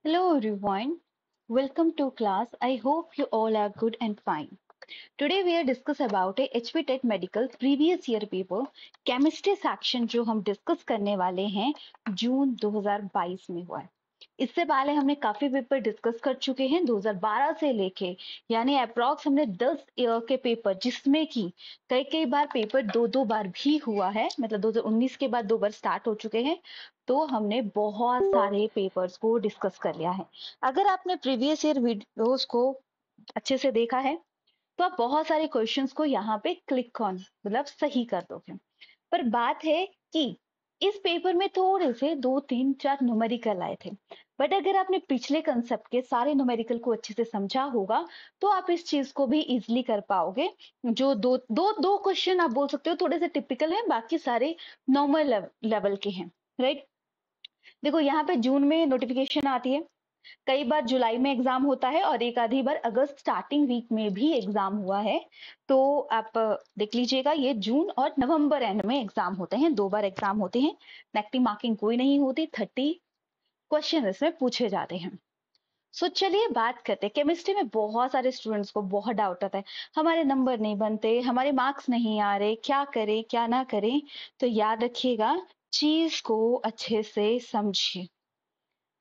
Hello everyone, welcome to class. I hope you all are good and fine. Today we are discuss about a HP Tech Medical previous year paper chemistry section जो हम discuss करने वाले हैं जून 2022 में हुआ है। इससे पहले हमने काफी पेपर डिस्कस कर चुके हैं 2012 से लेके, यानी अप्रॉक्स हमने 10 ईयर के पेपर, जिसमें कि कई कई बार पेपर दो दो बार भी हुआ है, मतलब 2019 के बाद 2 बार स्टार्ट हो चुके हैं। तो हमने बहुत सारे पेपर्स को डिस्कस कर लिया है। अगर आपने प्रीवियस ईयर वीडियोस को अच्छे से देखा है तो आप बहुत सारे क्वेश्चंस को यहाँ पे क्लिक ऑन मतलब सही कर दोगे। पर बात है कि इस पेपर में थोड़े से 2 3 4 न्यूमेरिकल आए थे, बट अगर आपने पिछले कंसेप्ट के सारे न्यूमेरिकल को अच्छे से समझा होगा तो आप इस चीज को भी इजिली कर पाओगे। जो दो दो दो क्वेश्चन आप बोल सकते हो थोड़े से टिपिकल हैं, बाकी सारे नॉर्मल लेवल के हैं, राइट। देखो यहाँ पे जून में नोटिफिकेशन आती है, कई बार जुलाई में एग्जाम होता है और एक आधी बार अगस्त स्टार्टिंग वीक में भी एग्जाम हुआ है। तो आप देख लीजिएगा, ये जून और नवंबर एंड में एग्जाम होते हैं, 2 बार एग्जाम होते हैं। नेगेटिव मार्किंग कोई नहीं होती, 30 क्वेश्चन इसमें पूछे जाते हैं। सो चलिए बात करते हैं। केमिस्ट्री में बहुत सारे स्टूडेंट्स को बहुत डाउट आता है, हमारे नंबर नहीं बनते, हमारे मार्क्स नहीं आ रहे, क्या करें क्या ना करें। तो याद रखिएगा, चीज को अच्छे से समझिए,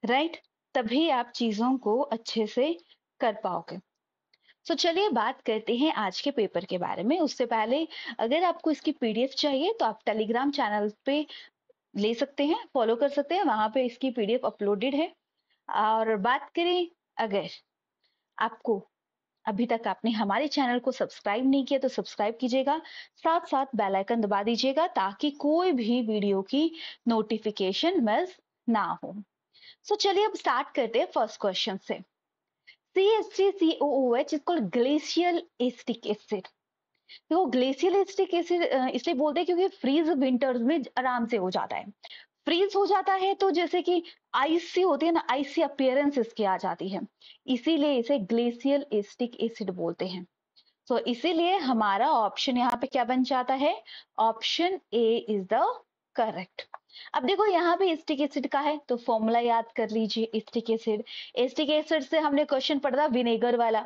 राइट, तभी आप चीजों को अच्छे से कर पाओगे। सो चलिए बात करते हैं आज के पेपर के बारे में। उससे पहले अगर आपको इसकी पीडीएफ चाहिए तो आप टेलीग्राम चैनल पे ले सकते हैं, फॉलो कर सकते हैं, वहां पे इसकी पीडीएफ अपलोडेड है। और बात करें, अगर आपको अभी तक आपने हमारे चैनल को सब्सक्राइब नहीं किया तो सब्सक्राइब कीजिएगा, साथ साथ बेल आइकन दबा दीजिएगा ताकि कोई भी वीडियो की नोटिफिकेशन मिस ना हो। सो चलिए अब स्टार्ट करते हैं फर्स्ट क्वेश्चन से। CH3COOH is called glacial acetic acid. देखो ग्लेशियल एसिटिक एसिड इसलिए बोलते हैं क्योंकि फ्रीज विंटर्स में आराम से हो जाता है। फ्रीज हो जाता है तो जैसे कि आइसी होती है ना, आइसी अपीयरेंस इसकी आ जाती है, इसीलिए इसे ग्लेशियल एसिटिक एसिड बोलते हैं। तो इसीलिए हमारा ऑप्शन यहाँ पे क्या बन जाता है, option A is the correct. अब देखो यहाँ पे एसिटिक एसिड का है तो फॉर्मूला याद कर लीजिए। एसिटिक एसिड, एसिटिक एसिड से हमने क्वेश्चन पढ़ा था विनेगर वाला,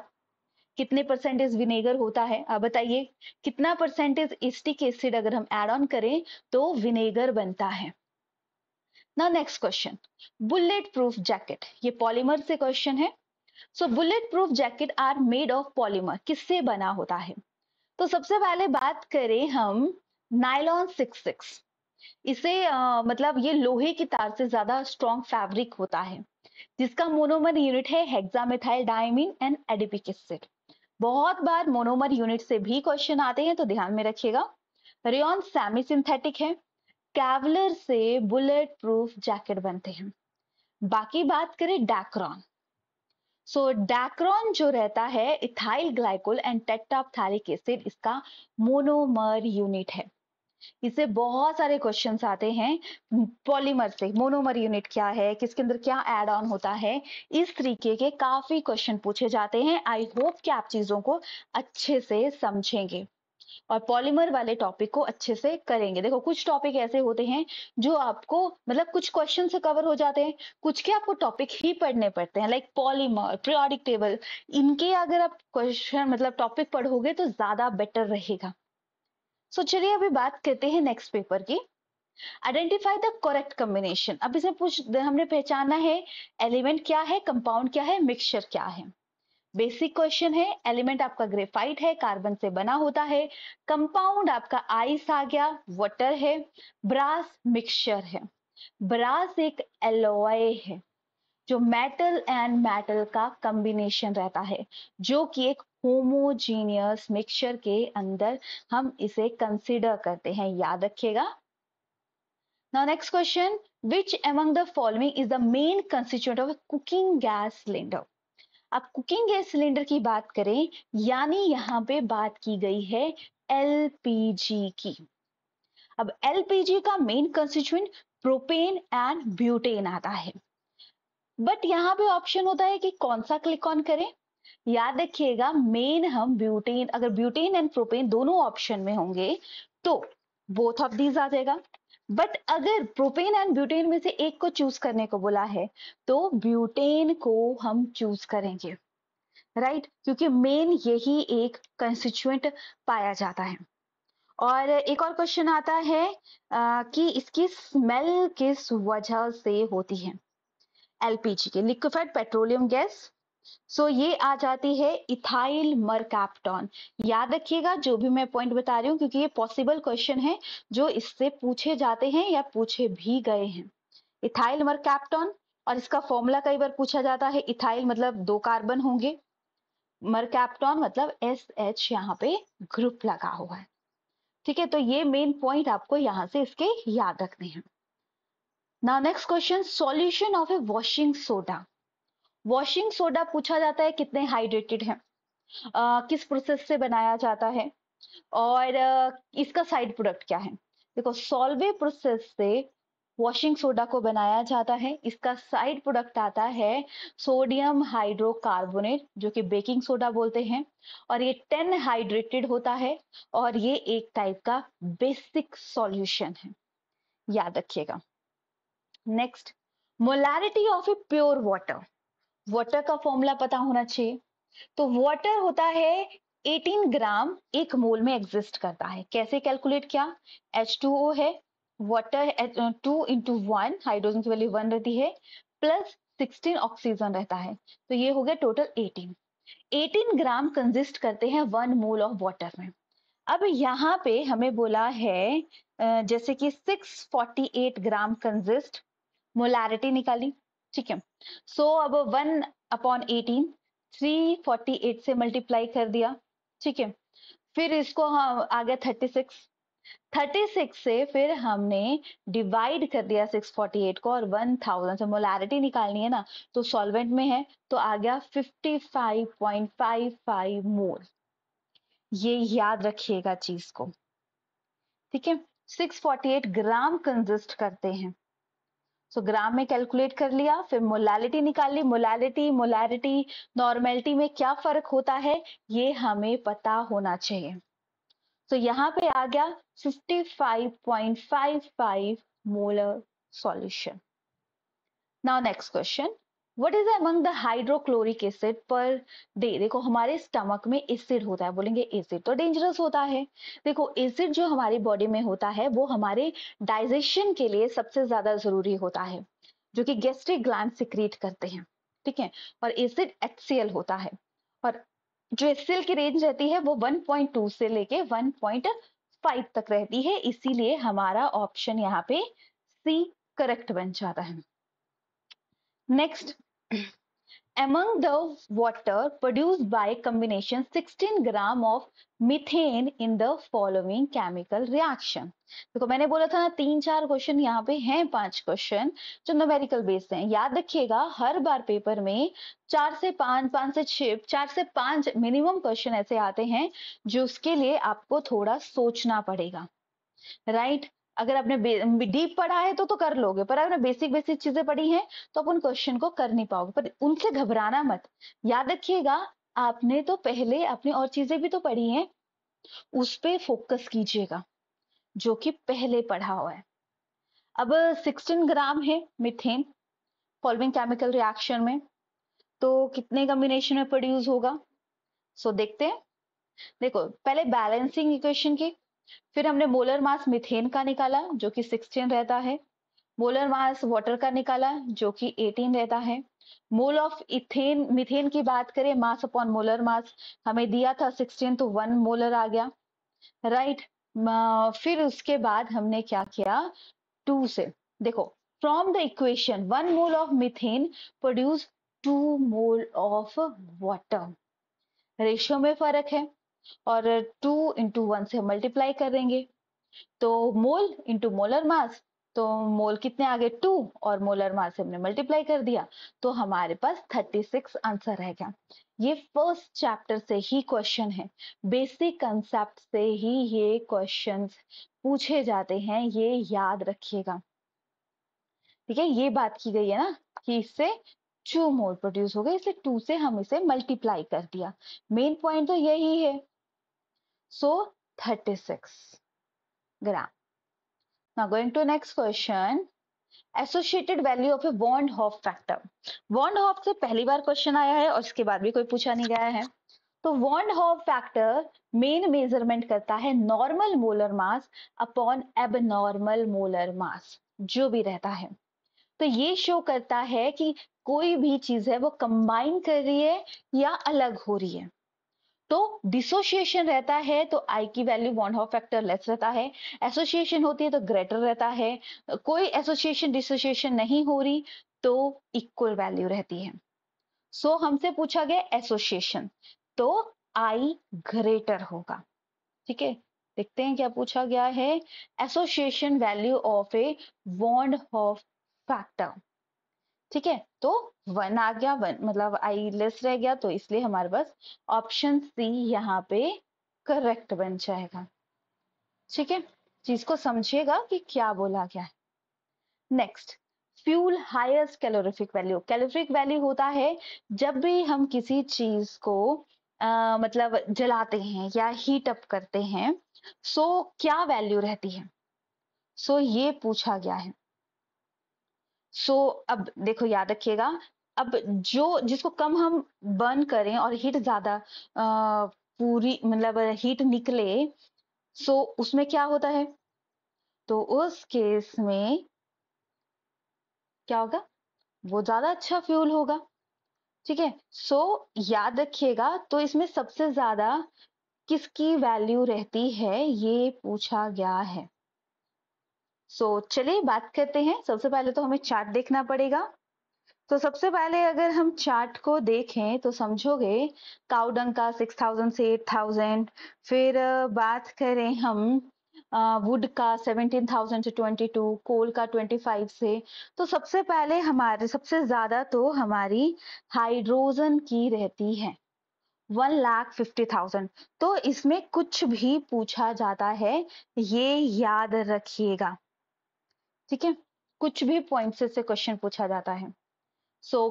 कितने परसेंटेज विनेगर होता है, अब बताइए कितना परसेंटेज एसिटिक एसिड अगर हम ऐड ऑन करें तो विनेगर बनता है। ना next question, bulletproof jacket, ये पॉलीमर से क्वेश्चन है। So bulletproof jacket are made of polymer, किससे बना होता है। तो सबसे पहले बात करें हम नायलॉन 66, इसे मतलब ये लोहे की तार से ज्यादा स्ट्रॉन्ग फैब्रिक होता है, जिसका मोनोमर यूनिट है हेक्सामेथाइल डायमीन एंड एडिपिक एसिड। बहुत बार मोनोमर यूनिट से भी क्वेश्चन आते हैं तो ध्यान में रखिएगा। रेयॉन सेमी सिंथेटिक है, कैवलर से बुलेट प्रूफ जैकेट बनते हैं। बाकी बात करें डैक्रॉन, सो डैक्रॉन जो रहता है इथाइल ग्लाइकोल एंड टेट्राप्थैलिक एसिड, इसका मोनोमर यूनिट है। इससे बहुत सारे क्वेश्चंस आते हैं पॉलीमर से, मोनोमर यूनिट क्या है, किसके अंदर क्या ऐड ऑन होता है, इस तरीके के काफी क्वेश्चन पूछे जाते हैं। आई होप कि आप चीजों को अच्छे से समझेंगे और पॉलीमर वाले टॉपिक को अच्छे से करेंगे। देखो कुछ टॉपिक ऐसे होते हैं जो आपको मतलब कुछ क्वेश्चन से कवर हो जाते हैं, कुछ के आपको टॉपिक ही पढ़ने पड़ते हैं, लाइक पॉलीमर, पीरियोडिक टेबल, इनके अगर आप क्वेश्चन मतलब टॉपिक पढ़ोगे तो ज्यादा बेटर रहेगा। सो चलिए अभी बात करते हैं नेक्स्ट पेपर की। Identify the correct combination. अब इसमें हमने पहचाना है एलिमेंट क्या है, कंपाउंड क्या है, मिक्सचर क्या है। बेसिक क्वेश्चन है, एलिमेंट आपका ग्रेफाइट है, कार्बन से बना होता है। कंपाउंड आपका आइस आ गया, वाटर है। ब्रास मिक्सचर है, ब्रास एक एलॉय है जो मेटल एंड मेटल का कॉम्बिनेशन रहता है, जो कि एक होमोजीनियस मिक्सचर के अंदर हम इसे कंसीडर करते हैं, याद रखिएगा। Now next question, which among the following is the main constituent of a cooking gas cylinder। अब कुकिंग गैस सिलेंडर की बात करें, यानी यहाँ पे बात की गई है एलपीजी की। अब एलपीजी का main constituent propane and butane आता है, बट यहाँ पे ऑप्शन होता है कि कौन सा क्लिक ऑन करें। याद रखिएगा मेन हम ब्यूटेन, अगर ब्यूटेन एंड प्रोपेन दोनों ऑप्शन में होंगे तो बोथ ऑफ दीज आ जाएगा। बट अगर प्रोपेन एंड ब्यूटेन में से एक को चूज करने को बोला है तो ब्यूटेन को हम चूज करेंगे, राइट क्योंकि मेन यही एक कंस्टिट्यूएंट पाया जाता है। और एक और क्वेश्चन आता है कि इसकी स्मेल किस वजह से होती है? एलपीजी के लिक्विफाइड पेट्रोलियम गैस। सो ये आ जाती है इथाइल मरकैप्टन। याद रखिएगा जो भी मैं पॉइंट बता रही हूँ क्योंकि ये पॉसिबल क्वेश्चन है जो इससे पूछे जाते हैं या पूछे भी गए हैं। इथाइल मरकैप्टन, और इसका फॉर्मूला कई बार पूछा जाता है। इथाइल मतलब 2 कार्बन होंगे, मरकैप्टन मतलब SH यहाँ पे ग्रुप लगा हुआ है। ठीक है, तो ये मेन पॉइंट आपको यहाँ से इसके याद रखने हैं। Now next question, solution of A washing soda. Washing soda पूछा जाता है कितने हाइड्रेटेड है, किस प्रोसेस से बनाया जाता है, और इसका साइड प्रोडक्ट क्या है। देखो सॉल्वे प्रोसेस से वॉशिंग सोडा को बनाया जाता है, इसका साइड प्रोडक्ट आता है सोडियम हाइड्रोकार्बोनेट जो कि बेकिंग सोडा बोलते हैं, और ये 10 हाइड्रेटेड होता है और ये एक टाइप का बेसिक सॉल्यूशन है, याद रखिएगा। Next, molarity of a pure water. Water का फॉर्मूला पता होना चाहिए। तो वाटर होता है 18 ग्राम एक मोल में एग्जिस्ट करता है। कैसे कैलकुलेट किया, H2O है, वाटर 2 इंटू 1, हाइड्रोजन की वैल्यू 1 रहती है, प्लस 16 ऑक्सीजन रहता है, तो ये हो गया टोटल 18 ग्राम कंजिस्ट करते हैं 1 मोल ऑफ वाटर में। अब यहाँ पे हमें बोला है जैसे कि 648 ग्राम कंजिस्ट, मोलैरिटी निकाली, ठीक है। सो अब 1/18 348 से मल्टीप्लाई कर दिया, ठीक है। फिर इसको हम आ गया 36 से फिर हमने डिवाइड कर दिया 648 को, और 1000 से मोलैरिटी निकालनी है ना, तो सॉल्वेंट में है तो आ गया 55.55 मोल। ये याद रखिएगा चीज को, ठीक है। 648 ग्राम कंजिस्ट करते हैं, सो ग्राम में कैलकुलेट कर लिया, फिर मोलालिटी निकाल ली। मोलारिटी नॉर्मेलिटी में क्या फर्क होता है ये हमें पता होना चाहिए। तो यहाँ पे आ गया 55.55 molar solution. Now next question, what is among the hydrochloric acid per day. देखो हमारे स्टमक में एसिड होता है, बोलेंगे एसिड तो डेंजरस होता है। देखो एसिड जो हमारी बॉडी में होता है वो हमारे डाइजेशन के लिए सबसे ज्यादा जरूरी होता है, जो कि गैस्ट्रिक ग्लैंड सिक्रीट करते हैं, ठीक है। और एसिड HCl होता है, और जो HCl की रेंज रहती है वो 1.2 से लेके 1.5 तक रहती है, इसीलिए हमारा ऑप्शन यहाँ पे C करेक्ट बन जाता है। Next, among the water produced by combination 16 gram of methane in the following chemical reaction। देखो मैंने बोला था ना 3-4 क्वेश्चन यहाँ पे हैं, 5 क्वेश्चन जो न्यूमेरिकल बेस्ड हैं। याद रखिएगा हर बार पेपर में 4 से 5, 5 से 6, 4 से 5 मिनिमम क्वेश्चन ऐसे आते हैं जो उसके लिए आपको थोड़ा सोचना पड़ेगा, राइट। अगर आपने डीप पढ़ा है तो कर लोगे, पर अगर बेसिक बेसिक चीजें पढ़ी हैं तो अपन क्वेश्चन को कर नहीं पाओगे, पर उनसे घबराना मत। याद रखिएगा आपने तो पहले अपनी और चीजें भी तो पढ़ी हैं, उस पे फोकस कीजिएगा जो कि पहले पढ़ा हुआ है। अब 16 ग्राम है मीथेन फॉलोइंग केमिकल रिएक्शन में, तो कितने कॉम्बिनेशन में प्रोड्यूस होगा। सो देखते हैं। देखो पहले बैलेंसिंग इक्वेशन की, फिर हमने मोलर मास मीथेन का निकाला जो कि 16 रहता है, मोलर मास वाटर का निकाला जो कि 18 रहता है। मोल ऑफ इथेन मीथेन की बात करें, मास अपॉन मोलर मास हमें दिया था 16, तो 1 मोलर आ गया, राइट। फिर उसके बाद हमने क्या किया, 2 से देखो from the equation 1 mole of methane produce 2 mole of water, ratio में फर्क है, और 2 इंटू 1 से मल्टीप्लाई करेंगे, तो मोल इंटू मोलर मास, तो मोल कितने आ गए 2, और मोलर मास से हमने मल्टीप्लाई कर दिया, तो हमारे पास 36 आंसर रह गया। ये फर्स्ट चैप्टर से ही क्वेश्चन है, बेसिक कंसेप्ट से ही ये क्वेश्चंस पूछे जाते हैं, ये याद रखिएगा, ठीक है। ये बात की गई है ना कि इससे 2 मोल प्रोड्यूस हो गए, इसलिए 2 से हम इसे मल्टीप्लाई कर दिया, मेन पॉइंट तो यही है। So 36 gram. Now going to next question, associated value of a von Hoff factor. Van Hoff से पहली बार क्वेश्चन आया है और इसके बाद भी कोई पूछा नहीं गया है। तो वॉन हॉफ फैक्टर मेन मेजरमेंट करता है normal molar mass upon abnormal molar mass, जो भी रहता है। तो ये शो करता है कि कोई भी चीज है वो कंबाइन कर रही है या अलग हो रही है। तो डिसोसिएशन रहता है तो आई की value van't Hoff factor less रहता है, एसोसिएशन होती है तो ग्रेटर रहता है, कोई एसोसिएशन डिसोसिएशन नहीं हो रही तो इक्वल वैल्यू रहती है। सो हमसे पूछा गया एसोसिएशन, तो आई ग्रेटर होगा। ठीक है, देखते हैं क्या पूछा गया है। Association value of a von Hoff factor. ठीक है, तो 1 आ गया, 1 मतलब आई लेस रह गया, तो इसलिए हमारे पास ऑप्शन सी यहाँ पे करेक्ट बन जाएगा। ठीक है, चीज को समझिएगा कि क्या बोला गया है। Next, fuel highest calorific value. Calorific value होता है जब भी हम किसी चीज को मतलब जलाते हैं या हीट अप करते हैं, सो क्या वैल्यू रहती है, सो ये पूछा गया है। सो अब देखो याद रखिएगा, अब जो जिसको कम हम बर्न करें और हीट ज्यादा पूरी मतलब हीट निकले, सो उसमें क्या होता है, तो उस केस में क्या होगा, वो ज्यादा अच्छा फ्यूल होगा। ठीक है, सो याद रखिएगा, तो इसमें सबसे ज्यादा किसकी वैल्यू रहती है ये पूछा गया है। सो चलिए बात करते हैं। सबसे पहले तो हमें चार्ट देखना पड़ेगा। तो सबसे पहले अगर हम चार्ट को देखें तो समझोगे काउडंग का 6000 से 8000, फिर बात करें हम वुड का 17,000 से 22, कोल का 25 से। तो सबसे पहले हमारे सबसे ज्यादा तो हमारी हाइड्रोजन की रहती है 1,50,000। तो इसमें कुछ भी पूछा जाता है ये याद रखिएगा। ठीक है, कुछ भी पॉइंट से क्वेश्चन पूछा जाता है।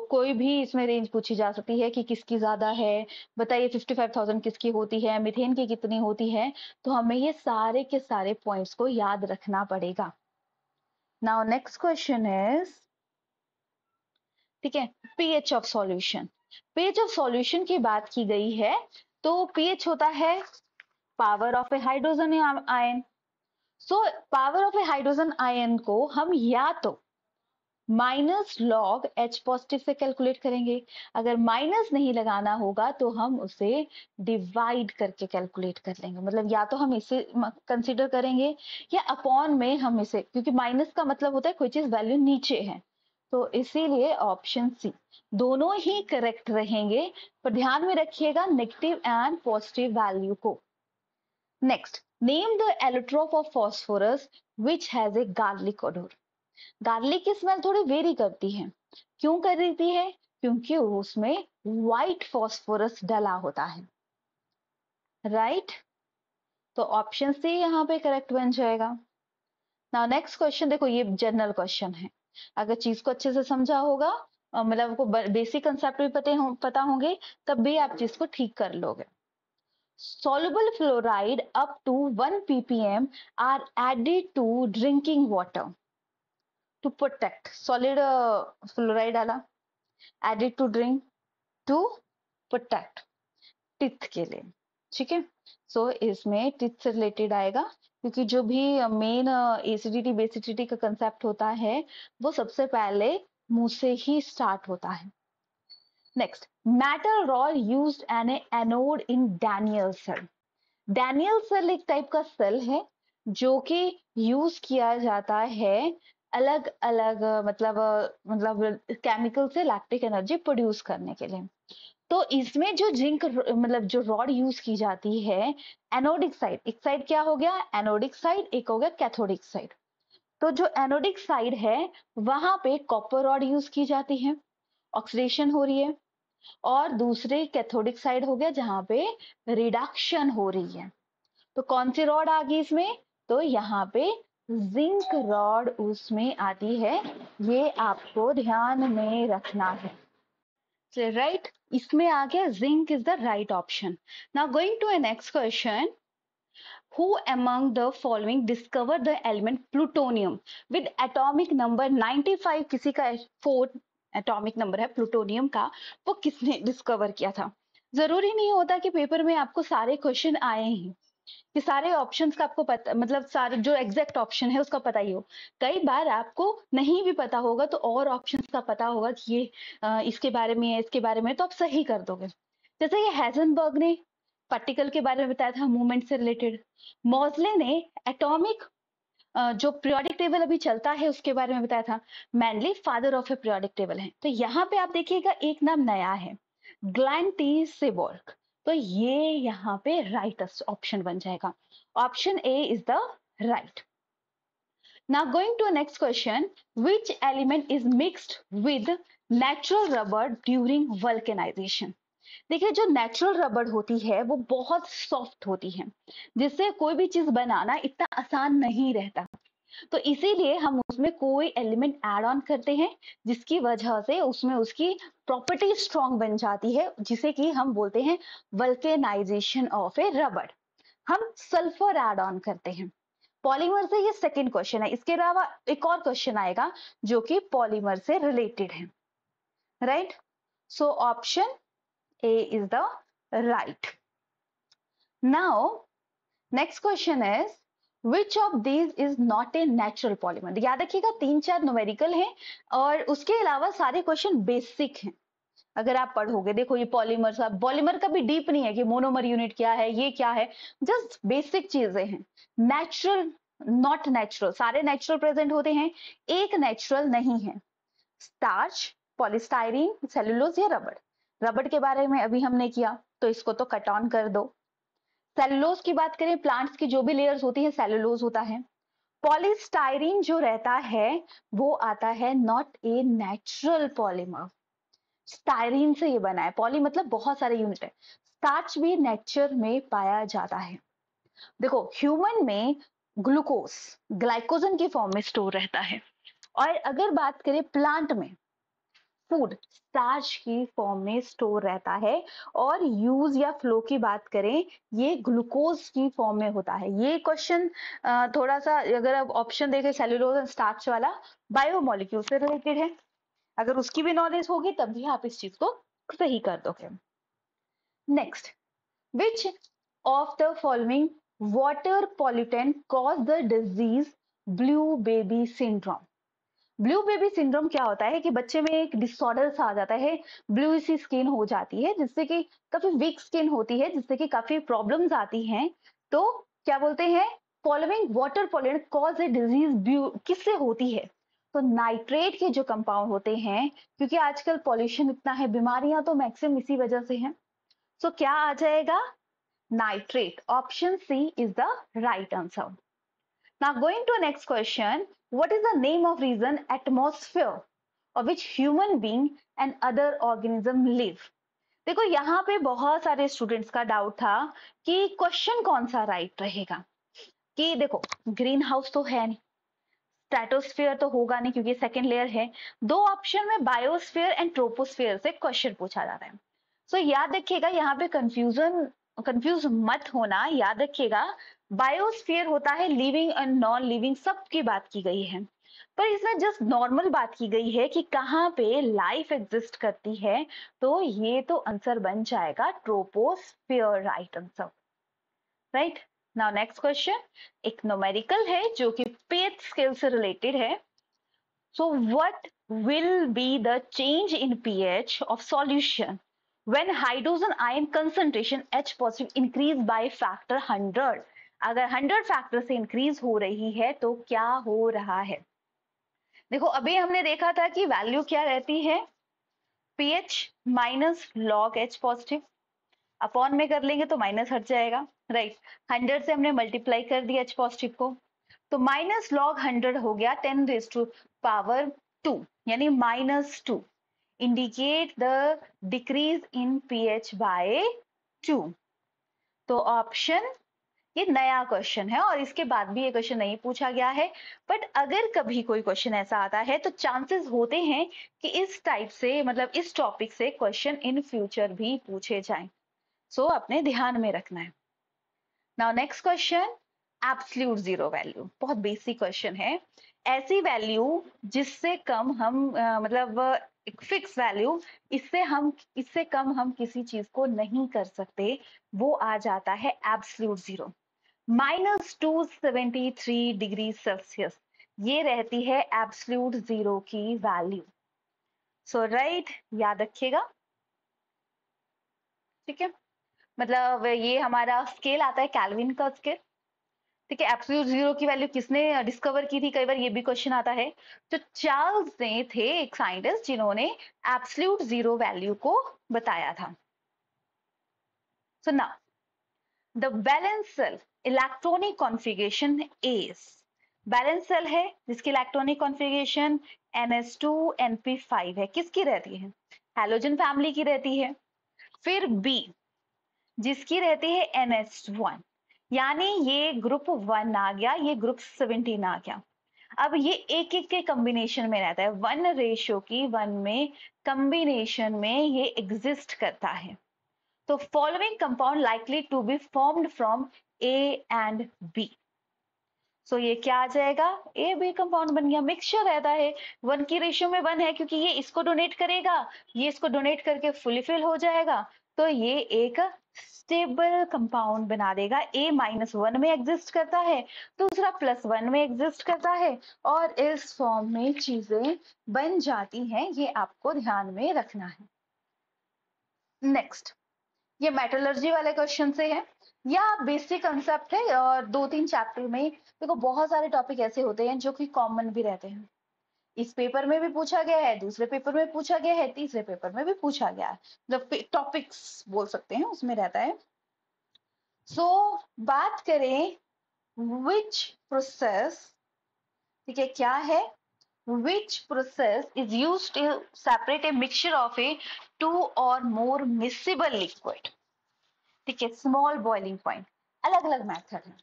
कोई भी इसमें रेंज पूछी जा सकती है कि किसकी ज्यादा है, बताइए 55,000 किसकी होती है, मीथेन की कितनी होती है। तो हमें ये सारे के सारे पॉइंट्स को याद रखना पड़ेगा। नाउ नेक्स्ट क्वेश्चन इज, ठीक है, pH of solution. PH of solution की बात की गई है, तो पीएच होता है power of A hydrogen ion. Power of A hydrogen ion को हम या तो माइनस लॉग एच पॉजिटिव से कैलकुलेट करेंगे, अगर माइनस नहीं लगाना होगा तो हम उसे डिवाइड करके कैलकुलेट कर लेंगे। मतलब या तो हम इसे कंसीडर करेंगे या अपॉन में हम इसे, क्योंकि माइनस का मतलब होता है कोई चीज वैल्यू नीचे है, तो इसीलिए ऑप्शन सी दोनों ही करेक्ट रहेंगे। पर ध्यान में रखिएगा नेगेटिव एंड पॉजिटिव वैल्यू को। Next, name the allotrope of phosphorus which has a garlic odour. Garlic की स्मेल थोड़ी वेरी करती है, क्यों कर रही है, क्योंकि उसमें व्हाइट फॉस्फोरस डला होता है। राइट, तो ऑप्शन सी यहाँ पे करेक्ट बन जाएगा। नाउ नेक्स्ट क्वेश्चन देखो, ये जनरल क्वेश्चन है, अगर चीज को अच्छे से समझा होगा मतलब आपको बेसिक कंसेप्ट भी पता होंगे, तब भी आप चीज को ठीक कर लोगे। Soluble fluoride up to 1 ppm are added to drinking water to protect solid fluoride डाला, added to drink to protect teeth के लिए। ठीक है, इसमें टीथ से रिलेटेड आएगा, क्योंकि जो भी मेन एसिडिटी बेसिडिटी का कंसेप्ट होता है वो सबसे पहले मुंह से ही स्टार्ट होता है। Next, metal rod used an anode in Daniell cell. Daniell cell एक टाइप का सेल है जो कि यूज किया जाता है अलग अलग मतलब केमिकल से लैक्टिक एनर्जी प्रोड्यूस करने के लिए। तो इसमें जो जिंक मतलब जो रॉड यूज की जाती है एनोडिक साइड, एक साइड क्या हो गया एनोडिक साइड, एक हो गया कैथोडिक साइड। तो जो एनोडिक साइड है वहां पे कॉपर रॉड यूज की जाती है, ऑक्सीडेशन हो रही है, और दूसरे कैथोडिक साइड हो गया जहां पे रिडक्शन हो रही है। तो कौन सी रॉड आ गई इसमें, तो यहाँ पे जिंक रॉड उसमें आती है, ये आपको ध्यान में रखना है। राइट, इसमें आ गया zinc is the right option. Now going to a next question, Who among the following discovered the element plutonium with atomic number 95? किसी का 4 एटॉमिक नंबर है प्लूटोनियम का, वो किसने डिस्कवर किया था? जरूरी नहीं होता कि पेपर में आपको सारे क्वेश्चन आए ही, कि सारे ऑप्शंस का आपको पता, मतलब सारे जो एग्जैक्ट ऑप्शन है उसका पता ही हो। कई बार आपको नहीं भी पता होगा तो और ऑप्शंस का पता होगा कि ये इसके बारे में है, इसके बारे में, तो आप सही कर दोगे। जैसे ये हैजनबर्ग ने पार्टिकल के बारे में बताया था, मूवमेंट से रिलेटेड। मॉजले ने एटॉमिक जो पीरियोडिक टेबल अभी चलता है उसके बारे में बताया था। Mainly father of a periodic table है। तो यहाँ पे आप देखिएगा एक नाम नया है, ग्लैन टी सेबोर्ग। तो ये यहाँ पे राइट ऑप्शन बन जाएगा। Option A is the right. Now going to a next question, which element is mixed with natural rubber during vulcanization? देखिए जो नेचुरल रबड़ होती है वो बहुत सॉफ्ट होती है, जिससे कोई भी चीज बनाना इतना आसान नहीं रहता। तो इसीलिए हम उसमें कोई एलिमेंट ऐड ऑन करते हैं जिसकी वजह से उसमें उसकी प्रॉपर्टी स्ट्रॉन्ग बन जाती है, जिसे कि हम बोलते हैं वल्केनाइजेशन ऑफ ए रबड़। हम सल्फर ऐड ऑन करते हैं पॉलीमर से। ये सेकंड क्वेश्चन है। इसके अलावा एक और क्वेश्चन आएगा जो कि पॉलीमर से रिलेटेड है, right? So option A is the right. Now, next question is which of these is not a natural polymer? याद रखिएगा 3-4 न्यूमेरिकल हैं और उसके अलावा सारे क्वेश्चन बेसिक हैं। अगर आप पढ़ोगे, देखो ये पॉलीमर, पॉलीमर का भी डीप नहीं है कि मोनोमर यूनिट क्या है, ये क्या है, जस्ट बेसिक चीजें हैं। नेचुरल, नॉट नेचुरल, सारे नेचुरल प्रेजेंट होते हैं, एक नेचुरल नहीं है। स्टार्च, पॉलीस्टाइरीन, सेलुलोज या रबड़। रबड़ के बारे में अभी हमने किया तो इसको तो कट ऑन कर दो। सेलुलोज की बात करें, प्लांट्स की जो भी लेयर्स होती है सेलुलोज होता है। पॉलीस्टाइरीन जो रहता है वो आता है not a natural polymer, styrene से ये बना है। पॉली मतलब बहुत सारे यूनिट है। स्टार्च भी नेचर में पाया जाता है। देखो ह्यूमन में ग्लूकोज ग्लाइकोजन की फॉर्म में स्टोर रहता है, और अगर बात करें प्लांट में, फूड स्टार्च की फॉर्म में स्टोर रहता है, और यूज या फ्लो की बात करें ये ग्लूकोज की फॉर्म में होता है। ये क्वेश्चन थोड़ा सा, अगर आप ऑप्शन देखें सेलुलोज एंड स्टार्च वाला, बायोमोलिक्यूल से रिलेटेड है। अगर उसकी भी नॉलेज होगी तब भी आप इस चीज को सही कर दोगे। Next, which of the following water pollutant cause the disease blue baby syndrome? Blue baby syndrome क्या होता है कि बच्चे में एक डिसऑर्डर सा आ जाता है, ब्लू सी स्किन हो जाती है, जिससे कि काफी वीक स्किन होती है, जिससे कि काफी प्रॉब्लम्स आती हैं। तो क्या बोलते हैं, following water pollutant cause a disease blue, किससे होती है? तो नाइट्रेट के जो कंपाउंड होते हैं, क्योंकि आजकल पॉल्यूशन इतना है, बीमारियां तो मैक्सिमम इसी वजह से हैं। सो क्या आ जाएगा? Nitrate. Option C is the right answer. Now going to next question, what is the name of region atmosphere of which human being and other organism live? देखो यहाँ पे बहुत सारे स्टूडेंट्स का डाउट था कि क्वेश्चन कौन सा राइट रहेगा। कि देखो ग्रीन हाउस तो है नहीं, स्ट्रेटोस्फीयर तो होगा नहीं क्योंकि सेकंड लेयर है। दो ऑप्शन में बायोस्फीयर एंड ट्रोपोस्फीयर से क्वेश्चन पूछा जा रहा है। सो याद रखिएगा यहाँ पे कंफ्यूज मत होना। याद रखिएगा बायोस्फीयर होता है लिविंग एंड नॉन लिविंग सब की बात की गई है, पर इसमें जस्ट नॉर्मल बात की गई है कि कहाँ पे लाइफ एग्जिस्ट करती है। तो ये तो आंसर बन जाएगा troposphere, right answer, right. Now next question एक न्यूमेरिकल है जो कि pH स्केल से रिलेटेड है। So what will be the change in pH of solution when hydrogen ion concentration H positive increase by factor 100? अगर 100 factor से increase हो रही है तो क्या हो रहा है? देखो अभी हमने देखा था कि वैल्यू क्या रहती है, pH minus log H positive, upon में कर लेंगे तो माइनस हट जाएगा, राइट। 100 से हमने मल्टीप्लाई कर दिया H पॉजिटिव को, तो माइनस लॉग 100 हो गया 10⁻², यानी -2, indicate the decrease in pH by 2। तो ऑप्शन, ये नया क्वेश्चन है और इसके बाद भी ये क्वेश्चन नहीं पूछा गया है, बट अगर कभी कोई क्वेश्चन ऐसा आता है तो चांसेस होते हैं कि इस टाइप से, मतलब इस टॉपिक से क्वेश्चन इन फ्यूचर भी पूछे जाएं। सो अपने ध्यान में रखना है। Now next question, absolute zero value, बहुत बेसिक क्वेश्चन है। ऐसी वैल्यू जिससे कम हम मतलब एक फिक्स वैल्यू, इससे कम हम किसी चीज को नहीं कर सकते, वो आ जाता है एब्सोल्यूट जीरो। -273 डिग्री सेल्सियस, ये रहती है एब्सोल्यूट जीरो की वैल्यू। सो राइट, याद रखिएगा, ठीक है। मतलब ये हमारा स्केल आता है कैल्विन का स्केल, ठीक है। एब्सोल्यूट जीरो की वैल्यू किसने डिस्कवर की थी, कई बार ये भी क्वेश्चन आता है। तो चार्ल्स ने थे एक साइंटिस्ट जिन्होंने एब्सोल्यूट जीरो वैल्यू को बताया था। So now the valence shell electronic configuration is, valence shell है जिसकी इलेक्ट्रॉनिक कॉन्फ़िगरेशन NH2 NP5 है, किसकी रहती है, हैलोजन फैमिली की रहती है। फिर बी जिसकी रहती है NH1, यानी ये ग्रुप 1 आ गया, ये ग्रुप 17 आ गया। अब ये एक एक के कॉम्बिनेशन में रहता है, 1:1 में कॉम्बिनेशन में ये एग्जिस्ट करता है। तो following compound likely to be formed from A and B। So ये क्या आ जाएगा, ए बी कंपाउंड बन गया, मिक्सचर रहता है, 1 की रेशियो में 1 है, क्योंकि ये इसको डोनेट करेगा, ये इसको डोनेट करके फुली फिल हो जाएगा, तो ये एक स्टेबल कंपाउंड बना देगा। ए -1 में एग्जिस्ट करता है, दूसरा +1 में एग्जिस्ट करता है, और इस फॉर्म में चीजें बन जाती हैं, ये आपको ध्यान में रखना है। नेक्स्ट, ये मेटलर्जी वाले क्वेश्चन से है, या बेसिक कंसेप्ट है, और 2-3 चैप्टर में देखो बहुत सारे टॉपिक ऐसे होते हैं जो कि कॉमन भी रहते हैं। इस पेपर में भी पूछा गया है, दूसरे पेपर में पूछा गया है, तीसरे पेपर में भी पूछा गया है, मतलब टॉपिक्स बोल सकते हैं उसमें रहता है। सो बात करें विच प्रोसेस, ठीक है, क्या है, which process is used to separate a mixture of a 2 or more miscible liquid, ठीक है, स्मॉल बॉइलिंग पॉइंट, अलग अलग मेथड है।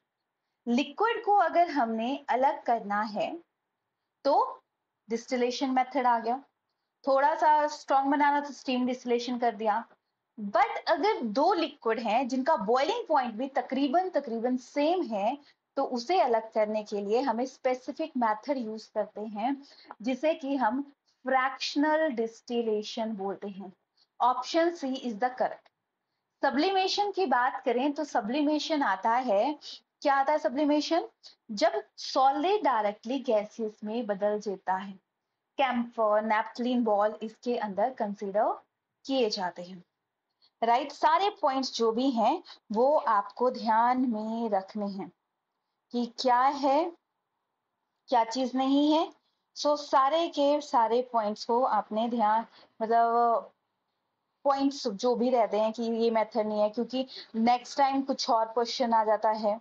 लिक्विड को अगर हमने अलग करना है तो डिस्टिलेशन मेथड आ गया, थोड़ा सा स्ट्रॉन्ग बनाना तो स्टीम डिस्टिलेशन कर दिया। बट अगर दो लिक्विड हैं जिनका बॉइलिंग पॉइंट भी तकरीबन तकरीबन सेम है, तो उसे अलग करने के लिए हमें स्पेसिफिक मेथड यूज करते हैं, जिसे कि हम फ्रैक्शनल डिस्टिलेशन बोलते हैं। Option C is the correct. Sublimation की बात करें तो सब्लिमेशन आता है, क्या आता है सब्लिमेशन, जब सॉलिड डायरेक्टली गैसियस में बदल जाता है। कैम्फर, नैप्थलीन बॉल इसके अंदर कंसीडर किए जाते हैं। राइट, सारे पॉइंट्स जो भी हैं वो आपको ध्यान में रखने हैं कि क्या है क्या चीज नहीं है। सो सारे के सारे पॉइंट्स को आपने ध्यान, मतलब पॉइंट्स जो भी रहते हैं कि ये मेथड नहीं है, क्योंकि नेक्स्ट टाइम कुछ और क्वेश्चन आ जाता है।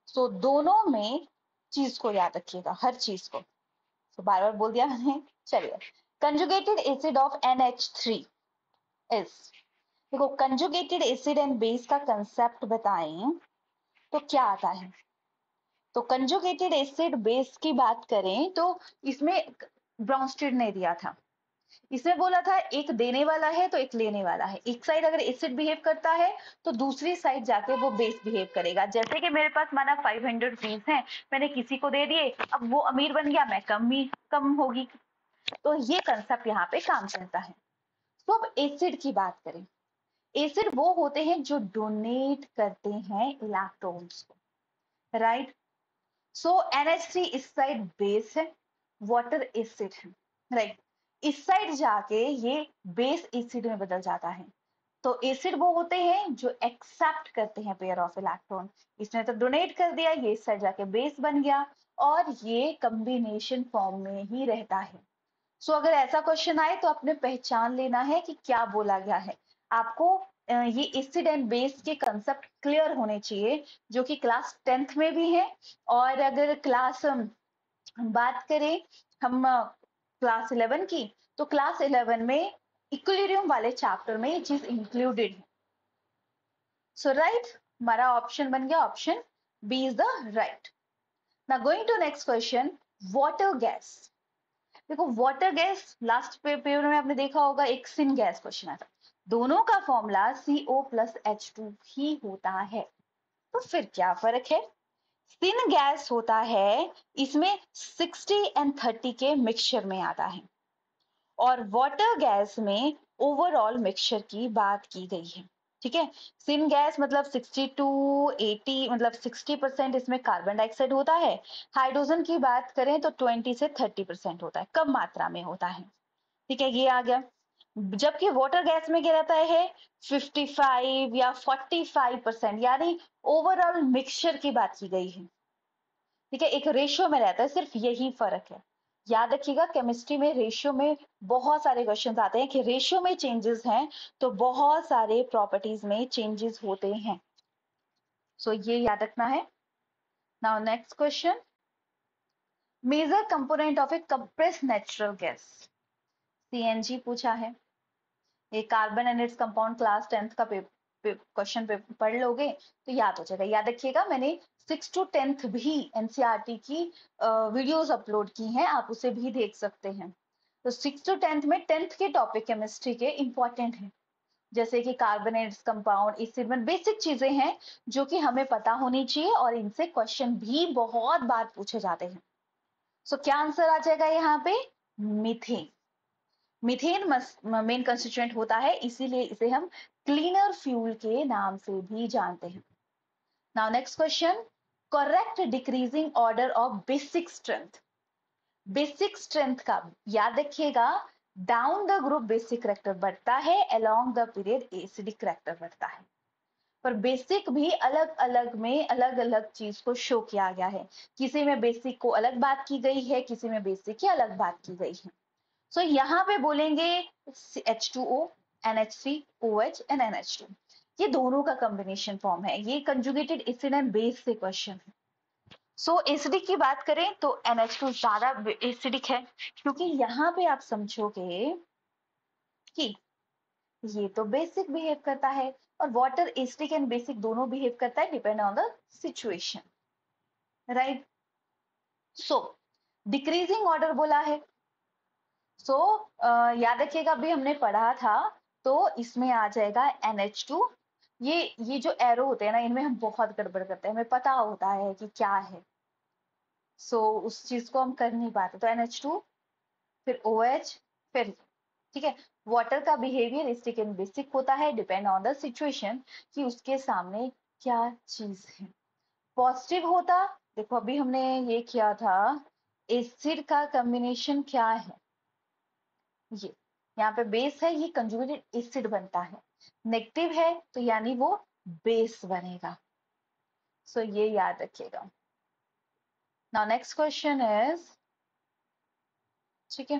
सो दोनों में चीज को याद रखिएगा, हर चीज को। तो बार बार बोल दिया मैंने, चलिए। Conjugated acid of NH3 is, देखो कंजुगेटेड एसिड एंड बेस का कंसेप्ट बताएं तो क्या आता है। तो कंजुगेटेड एसिड बेस की बात करें तो इसमें ब्राउनस्टीड ने दिया था, इसमें बोला था एक देने वाला है तो एक लेने वाला है, एक साइड अगर एसिड बिहेव करता है तो दूसरी साइड जाके वो बेस बिहेव करेगा। जैसे कि मेरे पास माना 500 रुपीज है, मैंने किसी को दे दिए, अब वो अमीर बन गया, मैं कम होगी, तो ये कंसेप्ट यहाँ पे काम करता है। तो अब एसिड की बात करें, एसिड वो होते हैं जो डोनेट करते हैं इलेक्ट्रॉन्स को, राइट। सो NH3 इस साइड बेस है, वाटर एसिड है, राइट। इस साइड जाके ये बेस एसिड में बदल जाता है। तो एसिड वो होते हैं जो एक्सेप्ट करते हैं पेयर ऑफ इलेक्ट्रॉन, इसने तो डोनेट कर दिया, ये इस साइड जाके बेस बन गया, और ये कॉम्बिनेशन फॉर्म में ही रहता है। सो अगर ऐसा क्वेश्चन आए तो आपने पहचान लेना है कि क्या बोला गया है। आपको ये एसिड एंड बेस के कंसेप्ट क्लियर होने चाहिए, जो कि क्लास 10th में भी है, और अगर क्लास बात करें हम क्लास 11 की, तो क्लास 11 में इक्विलिब्रियम वाले चैप्टर में ये चीज इंक्लूडेड है। सो राइट, हमारा ऑप्शन बन गया, option B is the right. Now going to next question, water gas. देखो वाटर गैस लास्ट पेपर में आपने देखा होगा, एक सिन गैस क्वेश्चन आता, दोनों का फॉर्मूला CO+H2 ही होता है। तो फिर क्या फर्क है? थिन गैस होता है, इसमें 60 एंड 30 के मिक्सचर में आता है, और वाटर गैस में ओवरऑल मिक्सचर की बात की गई है। ठीक है, थिन गैस मतलब 60 टू 80, मतलब 60% इसमें कार्बन डाइऑक्साइड होता है। हाइड्रोजन की बात करें तो 20 से 30% होता है, कम मात्रा में होता है। ठीक है, ये आ गया। जबकि वाटर गैस में क्या रहता है, 55 या 45%, यानी ओवरऑल मिक्सचर की बात की गई है। ठीक है, एक रेशियो में रहता है, सिर्फ यही फर्क है। याद रखिएगा, केमिस्ट्री में रेशियो में बहुत सारे क्वेश्चन आते हैं कि रेशियो में चेंजेस हैं तो बहुत सारे प्रॉपर्टीज में चेंजेस होते हैं। सो ये याद रखना है। Now next question, major component of a compressed natural gas, CNG पूछा है। ये carbon and its compound class 10th का क्वेश्चन पढ़ लोगे तो याद हो जाएगा। याद रखिएगा, मैंने 6 to 10th भी एनसीईआरटी की वीडियोस अपलोड की हैं, आप उसे भी देख सकते हैं। तो 6 to 10th में 10th के टॉपिक केमिस्ट्री के इंपॉर्टेंट हैं, जैसे कि कार्बोनेट्स, कंपाउंड, एसिड, बेसिक चीजें हैं जो कि हमें पता होनी चाहिए, और इनसे क्वेश्चन भी बहुत बार पूछे जाते हैं। सो क्या आंसर आ जाएगा यहाँ पे? मीथेन। मीथेन मेन कंस्टिट्यूएंट होता है, इसीलिए इसे हम क्लीनर फ्यूल के नाम से भी जानते हैं। Now next question, correct decreasing order of basic strength. Basic strength का याद रखिएगा, down the group basic character बढ़ता है, along the period acidic character बढ़ता है। पर बेसिक भी अलग अलग में अलग अलग चीज को शो किया गया है, किसी में बेसिक को अलग बात की गई है, किसी में बेसिक की अलग बात की गई है। सो यहाँ पे बोलेंगे H2O, NH3OH एंड NH2, ये दोनों का कॉम्बिनेशन फॉर्म है। ये कंजुगेटेड एसिड एंड बेस से क्वेश्चन है। सो एसिडिक की बात करें तो NH2 ज्यादा एसिडिक है, क्योंकि यहाँ पे आप समझोगे कि ये तो बेसिक बिहेव करता है, और वाटर एसिडिक एंड बेसिक दोनों बिहेव करता है, depend on the situation, right. So decreasing order बोला है। सो याद रखिएगा, अभी हमने पढ़ा था, तो इसमें आ जाएगा NH2। ये जो एरो होते हैं ना, इनमें हम बहुत गड़बड़ करते हैं, हमें पता होता है कि क्या है, सो उस चीज को हम कर नहीं पाते। तो NH2, फिर OH, फिर, ठीक है। वाटर का बिहेवियर एसिडिक एंड बेसिक होता है, डिपेंड ऑन द सिचुएशन कि उसके सामने क्या चीज है। पॉजिटिव होता, देखो अभी हमने ये किया था, एसिड का कॉम्बिनेशन क्या है, ये यहाँ पे बेस है, ये कंजुगेटेड एसिड बनता है। नेगेटिव है तो यानी वो बेस बनेगा। सो ये याद रखिएगा। नाउ नेक्स्ट क्वेश्चन इज, ठीक है,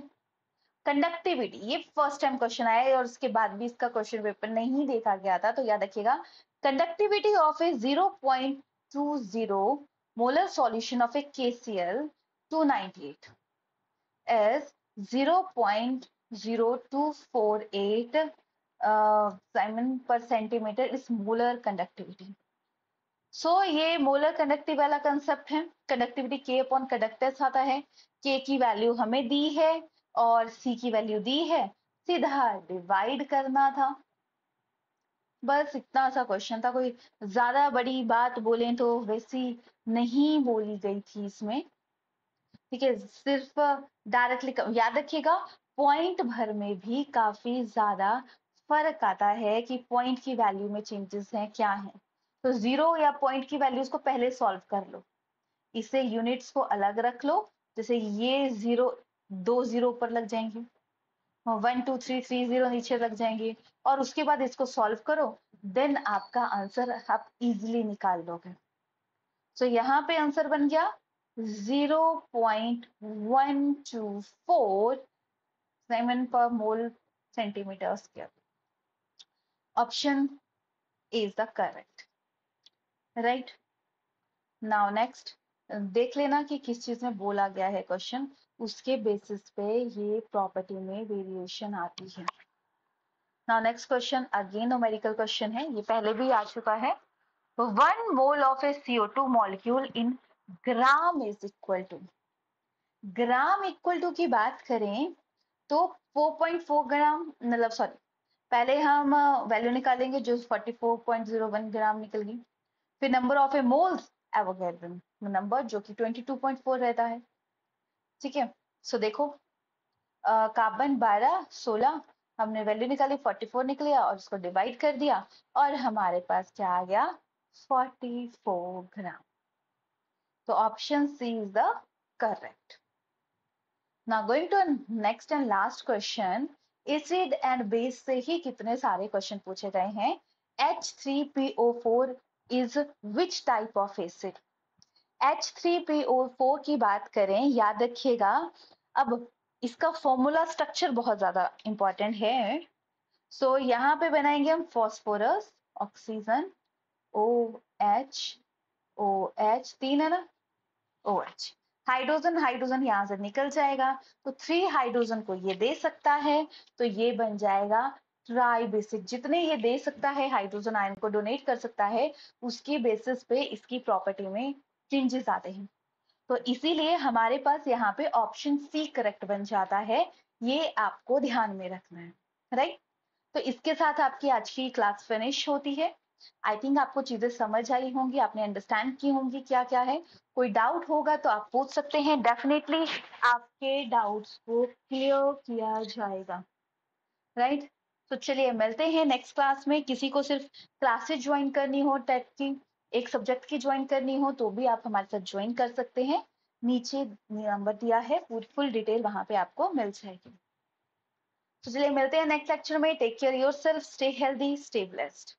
कंडक्टिविटी। ये फर्स्ट टाइम क्वेश्चन आया है, और उसके बाद भी इसका क्वेश्चन पेपर नहीं देखा गया था, तो याद रखिएगा, conductivity of A 0.20 molar solution of A KCl 298 is 0.0248 Simon per centimeter is molar conductivity. सो ये मोलर कंडक्टिव वाला कंसेप्ट है। कंडक्टिविटी K अपॉन कंडक्टेंस आता है, K की वैल्यू हमें दी है और C की वैल्यू दी है, सीधा डिवाइड करना था, बस इतना सा क्वेश्चन था। कोई ज्यादा बड़ी बात बोले तो वैसी नहीं बोली गई थी इसमें, ठीक है, सिर्फ डायरेक्टली। याद रखिएगा, पॉइंट भर में भी काफी ज्यादा फर्क आता है कि पॉइंट की वैल्यू में चेंजेस हैं क्या है। तो जीरो या पॉइंट की वैल्यूज को पहले सॉल्व कर लो, इसे यूनिट्स को अलग रख लो, जैसे ये जीरो, दो जीरो ऊपर लग जाएंगे, 1 2 3 3 0 नीचे लग जाएंगे, और उसके बाद इसको सॉल्व करो, देन आपका आंसर आप इजीली निकाल लोगे। सो यहाँ पे आंसर बन गया 0.124 Simon per mole centimeter square. Option A is the correct, right? Now next, देख लेना कि किस चीज में बोला गया है क्वेश्चन, उसके बेसिस पे ये प्रॉपर्टी में वेरिएशन आती है। Now next question again numerical question है, ये पहले भी आ चुका है। 1 mole of a CO2 molecule in gram is equal to, gram equal to की बात करें तो 4.4 ग्राम, मतलब सॉरी, पहले हम वैल्यू निकालेंगे जो 44.01 ग्राम निकल गई। फिर number of A moles Avogadro number जो कि 22.4 रहता है। ठीक है, सो देखो कार्बन 12 16 हमने वैल्यू निकाली 44 निकलिया और उसको डिवाइड कर दिया और हमारे पास क्या आ गया 44 ग्राम। तो option C is the correct. Now going to next and last question. Acid and base से ही कितने सारे क्वेश्चन पूछे गए हैं। H3PO4 is which type of acid. H3PO4 की बात करें, याद रखिएगा। अब इसका फॉर्मूला स्ट्रक्चर बहुत ज्यादा इंपॉर्टेंट है। सो यहाँ पे बनाएंगे हम फॉस्फोरस ऑक्सीजन OH OH 3 है ना, OH। हाइड्रोजन हाइड्रोजन यहाँ से निकल जाएगा तो 3 हाइड्रोजन को ये दे सकता है, तो ये बन जाएगा ट्राई बेसिक। जितने ये दे सकता है हाइड्रोजन आयन को डोनेट कर सकता है, उसकी बेसिस पे इसकी प्रॉपर्टी में चेंजेस आते हैं। तो इसीलिए हमारे पास यहाँ पे ऑप्शन सी करेक्ट बन जाता है। ये आपको ध्यान में रखना है, राइट। तो इसके साथ आपकी आज की क्लास फिनिश होती है। आई थिंक आपको चीजें समझ आई होंगी, आपने अंडरस्टैंड की होंगी क्या क्या है। कोई डाउट होगा तो आप पूछ सकते हैं, डेफिनेटली आपके डाउट्स को क्लियर किया जाएगा, राइट। तो चलिए मिलते हैं नेक्स्ट क्लास में। किसी को सिर्फ क्लासेस ज्वाइन करनी हो टेट की, एक सब्जेक्ट की ज्वाइन करनी हो, तो भी आप हमारे साथ ज्वाइन कर सकते हैं। नीचे नंबर दिया है, पूरी फुल डिटेल वहां पे आपको मिल जाएगी। तो चलिए मिलते हैं नेक्स्ट लेक्चर में। Take care yourself, stay healthy, stay blessed.